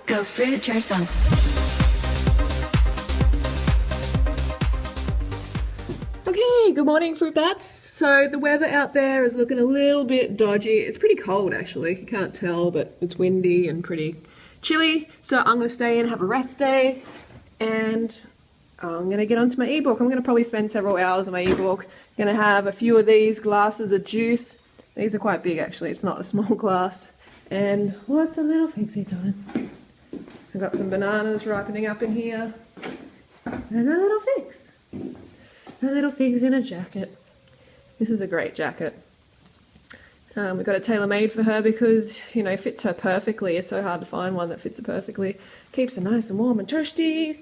Go fruit yourself. Okay, good morning, fruit bats. So the weather out there is looking a little bit dodgy. It's pretty cold actually, you can't tell, but it's windy and pretty chilly. So I'm gonna stay and have a rest day, and I'm gonna get onto my ebook. I'm gonna probably spend several hours on my ebook. Gonna have a few of these glasses of juice. These are quite big actually, it's not a small glass. And lots of little figsy time. I've got some bananas ripening up in here. And a little figs. A little figs in a jacket. This is a great jacket. We got it tailor-made for her because, you know, it fits her perfectly. It's so hard to find one that fits her perfectly. Keeps her nice and warm and toasty.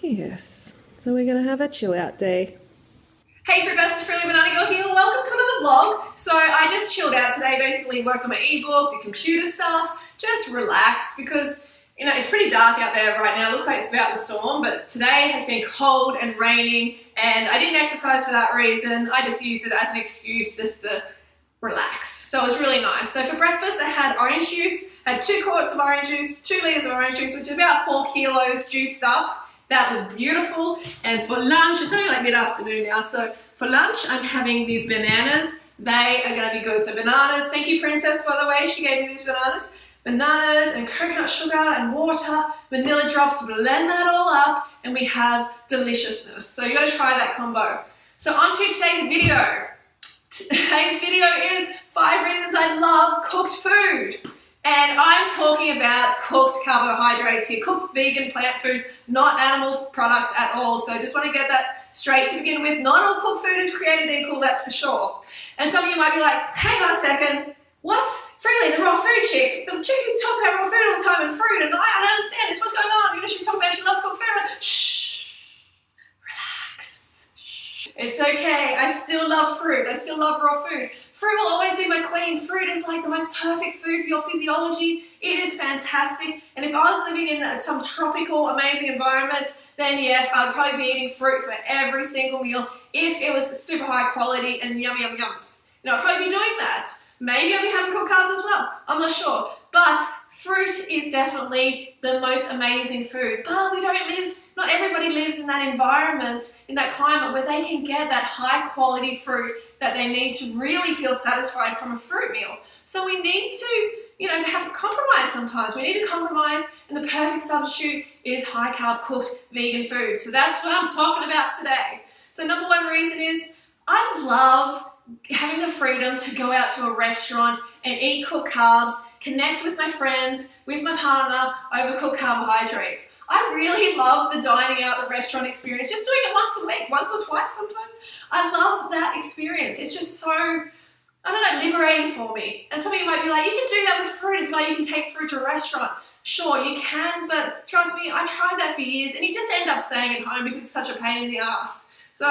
Yes. So we're going to have a chill out day. Hey fruit bats, it's Freely Banana Girl here. Welcome to another vlog. So I just chilled out today, basically worked on my ebook, did computer stuff, just relaxed because, you know, it's pretty dark out there right now. It looks like it's about to storm, but today has been cold and raining and I didn't exercise for that reason. I just used it as an excuse just to relax. So it was really nice. So for breakfast I had orange juice, had 2 quarts of orange juice, 2 litres of orange juice, which is about 4 kilos juiced up. That was beautiful. And for lunch, it's only like mid-afternoon now, so for lunch I'm having these bananas. They are going to be good. So bananas, thank you Princess by the way, she gave me these bananas. Bananas and coconut sugar and water, vanilla drops, blend that all up and we have deliciousness. So you got to try that combo. So on to today's video. Today's video is 5 reasons I love cooked food. And I'm talking about cooked carbohydrates here, cooked vegan plant foods, not animal products at all. So I just want to get that straight to begin with. Not all cooked food is created equal, that's for sure. And some of you might be like, hang on a second, what? Freely, the raw food chick, the chick who talks about raw food all the time and fruit, and I don't understand this, what's going on? You know, she's talking about she loves cooked food. I'm like, shh, relax. It's okay, I still love fruit, I still love raw food. Fruit will always be my queen. Fruit is like the most perfect food for your physiology. It is fantastic. And if I was living in some tropical, amazing environment, then yes, I would probably be eating fruit for every single meal if it was super high quality and yum, yum, yums. You know, I'd probably be doing that. Maybe I'll be having cooked carbs as well. I'm not sure. But fruit is definitely the most amazing food. But we don't live, not everybody lives in that environment, in that climate where they can get that high quality fruit that they need to really feel satisfied from a fruit meal. So we need to, you know, have a compromise sometimes. We need to compromise, and the perfect substitute is high carb cooked vegan food. So that's what I'm talking about today. So number 1 reason is I love having the freedom to go out to a restaurant and eat cooked carbs, connect with my friends, with my partner over cooked carbohydrates. I really love the dining out, the restaurant experience, just doing it once a week, once or twice sometimes. I love that experience. It's just so, I don't know, liberating for me. And some of you might be like, you can do that with fruit as well. You can take fruit to a restaurant. Sure, you can, but trust me, I tried that for years and you just end up staying at home because it's such a pain in the ass. So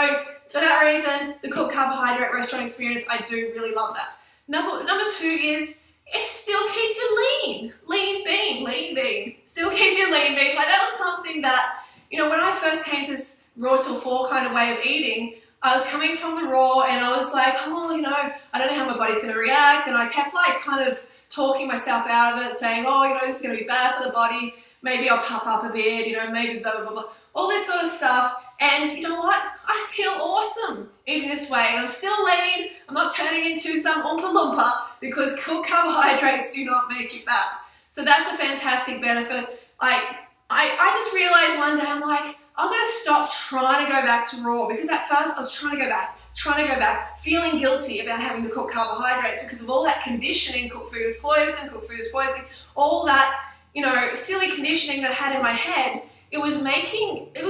for that reason, the cooked carbohydrate restaurant experience, I do really love that. Number 2 is it still keeps you lean. Lean bean. Still keeps you lean bean. Like that was something that, you know, when I first came to this raw till 4 kind of way of eating, I was coming from the raw and I was like, oh, you know, I don't know how my body's going to react. And I kept like kind of talking myself out of it, saying, oh, you know, this is going to be bad for the body. Maybe I'll puff up a bit, you know, maybe blah, blah, blah, blah. All this sort of stuff. And you know what? I feel awesome eating this way. And I'm still lean. I'm not turning into some Oompa Loompa because cooked carbohydrates do not make you fat. So that's a fantastic benefit. Like, I just realized one day, I'm like, I'm going to stop trying to go back to raw because at first I was trying to go back, feeling guilty about having to cook carbohydrates because of all that conditioning, cooked food is poison, all that, you know, silly conditioning that I had in my head. It was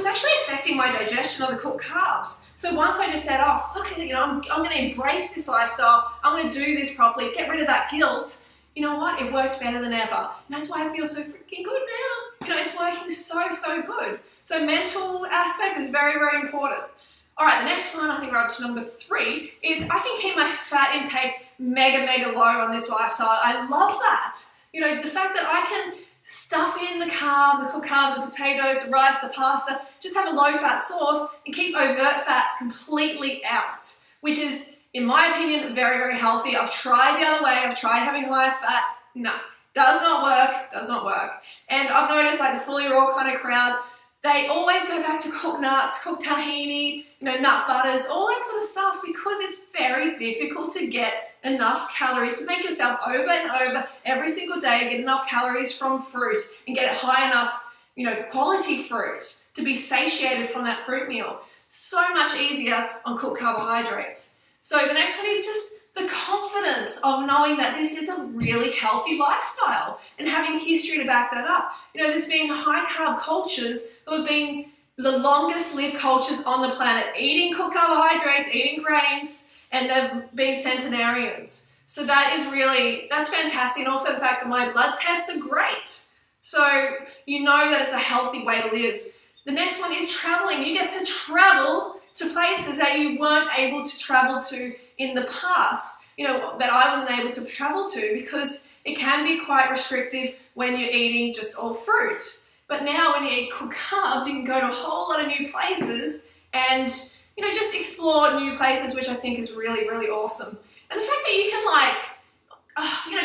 actually affecting my digestion of the cooked carbs. So once I just said, oh, fuck it, you know, I'm going to embrace this lifestyle. I'm going to do this properly, get rid of that guilt. You know what? It worked better than ever. And that's why I feel so freaking good now. You know, it's working so good. So mental aspect is very, very important. All right, the next one, I think we're up to number 3, is I can keep my fat intake mega low on this lifestyle. I love that. You know, the fact that I can stuff in the carbs, the cooked carbs, the potatoes, the rice, the pasta, just have a low-fat sauce and keep overt fats completely out, which is, in my opinion, very, very healthy. I've tried the other way. I've tried having higher fat. No, Does not work, does not work. And I've noticed like the fully raw kind of crowd, they always go back to cooked nuts, cooked tahini, nut butters, all that sort of stuff because it's very difficult to get enough calories, to make yourself over and over every single day, get enough calories from fruit and get it high enough, quality fruit to be satiated from that fruit meal. So much easier on cooked carbohydrates. So the next one is just the confidence of knowing that this is a really healthy lifestyle and having history to back that up. There's been high carb cultures who have been the longest lived cultures on the planet, eating cooked carbohydrates, eating grains, and they've been centenarians. So that's fantastic. And also the fact that my blood tests are great. So you know that it's a healthy way to live. The next one is traveling. You get to travel to places that you weren't able to travel to in the past, that I wasn't able to travel to because it can be quite restrictive when you're eating just all fruit. But now when you eat cooked carbs, you can go to a whole lot of new places and, just explore new places, which I think is really, really awesome. And the fact that you can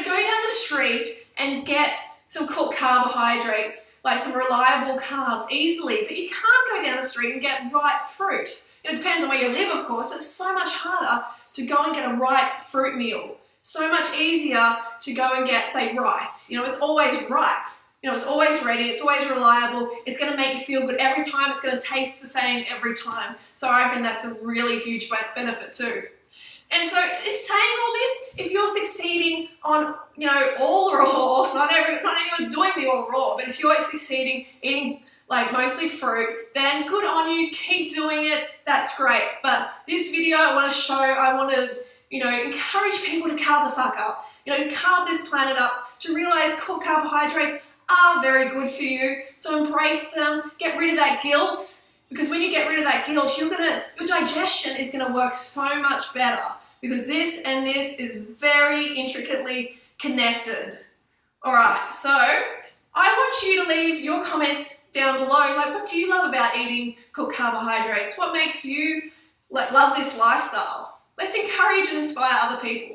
go down the street and get some cooked carbohydrates, like some reliable carbs easily, but you can't go down the street and get ripe fruit. It depends on where you live, of course, but it's so much harder to go and get a ripe fruit meal. So much easier to go and get, say, rice. It's always ripe. It's always ready. It's always reliable. It's going to make you feel good every time. It's going to taste the same every time. So I reckon that's a really huge benefit too. And so it's saying all this, if you're succeeding on, all raw, not anyone doing the all raw, but if you're succeeding eating like mostly fruit, then good on you, keep doing it, that's great. But this video I want to encourage people to carb the fuck up. Carb this planet up, to realize cooked carbohydrates are very good for you. So embrace them, get rid of that guilt, because when you get rid of that guilt, your digestion is gonna work so much better because this and this is very intricately connected. All right, so I want you to leave your comments down below. Like, what do you love about eating cooked carbohydrates? What makes you love this lifestyle? Let's encourage and inspire other people.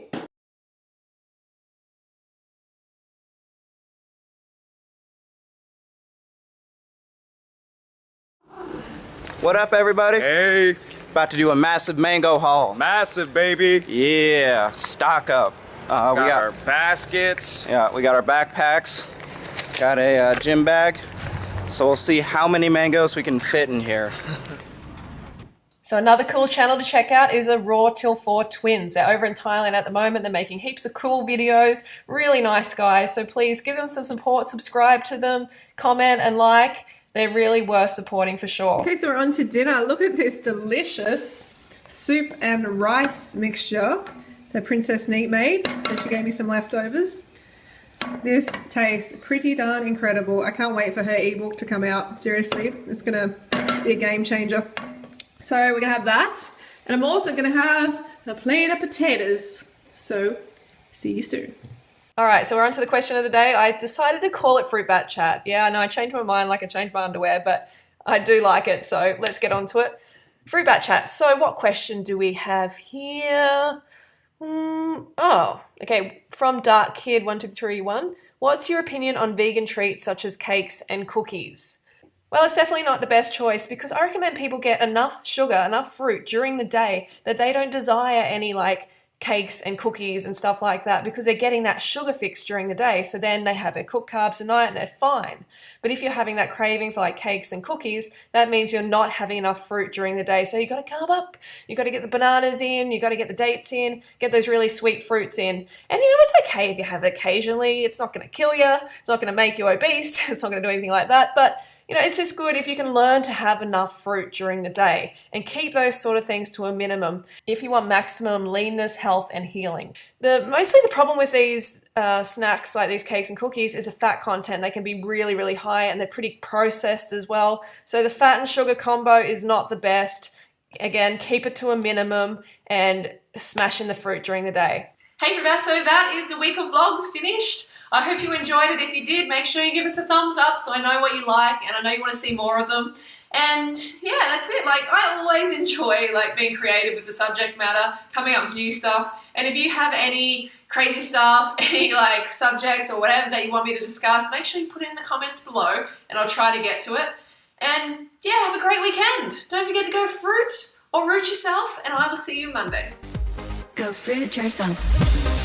What up, everybody? Hey, About to do a massive mango haul. massive baby. Yeah, stock up. We got our baskets. Yeah, we got our backpacks. Got a gym bag. So we'll see how many mangoes we can fit in here. So another cool channel to check out is a Raw Till 4 Twins. They're over in Thailand at the moment. They're making heaps of cool videos. Really nice guys. So please give them some support, subscribe to them, comment and like. They're really worth supporting for sure. Okay, so we're on to dinner. Look at this delicious soup and rice mixture that Princess Neat made. So she gave me some leftovers. This tastes pretty darn incredible. I can't wait for her ebook to come out. Seriously, it's gonna be a game changer. So we're gonna have that. And I'm also gonna have a plate of potatoes. So see you soon. All right, so we're on to the question of the day. I decided to call it Fruit Bat Chat. Yeah, I know I changed my mind like I changed my underwear, but I do like it, so let's get on to it. Fruit Bat Chat. So what question do we have here? Okay, from Dark Kid 1231. What's your opinion on vegan treats such as cakes and cookies? Well, it's definitely not the best choice because I recommend people get enough sugar, enough fruit during the day that they don't desire any cakes and cookies and stuff like that because they're getting that sugar fix during the day. So then they have their cooked carbs at night and they're fine. But if you're having that craving for cakes and cookies, that means you're not having enough fruit during the day. So you got to carb up. You got to get the bananas in. You got to get the dates in. Get those really sweet fruits in. And it's okay if you have it occasionally. It's not going to kill you. It's not going to make you obese. It's not going to do anything like that. But it's just good if you can learn to have enough fruit during the day and keep those sort of things to a minimum if you want maximum leanness, health, and healing. Mostly the problem with these snacks like these cakes and cookies is the fat content. They can be really, really high and they're pretty processed as well. So the fat and sugar combo is not the best. Again, keep it to a minimum and smash in the fruit during the day. Hey Fruit Bats, so that is the week of vlogs finished. I hope you enjoyed it. If you did, make sure you give us a thumbs up so I know what you like and I know you want to see more of them. And yeah, that's it. I always enjoy being creative with the subject matter, coming up with new stuff. And if you have any crazy stuff, any like subjects or whatever that you want me to discuss, make sure you put it in the comments below and I'll try to get to it. And yeah, have a great weekend. Don't forget to go fruit or root yourself, and I will see you Monday. Go fruit yourself.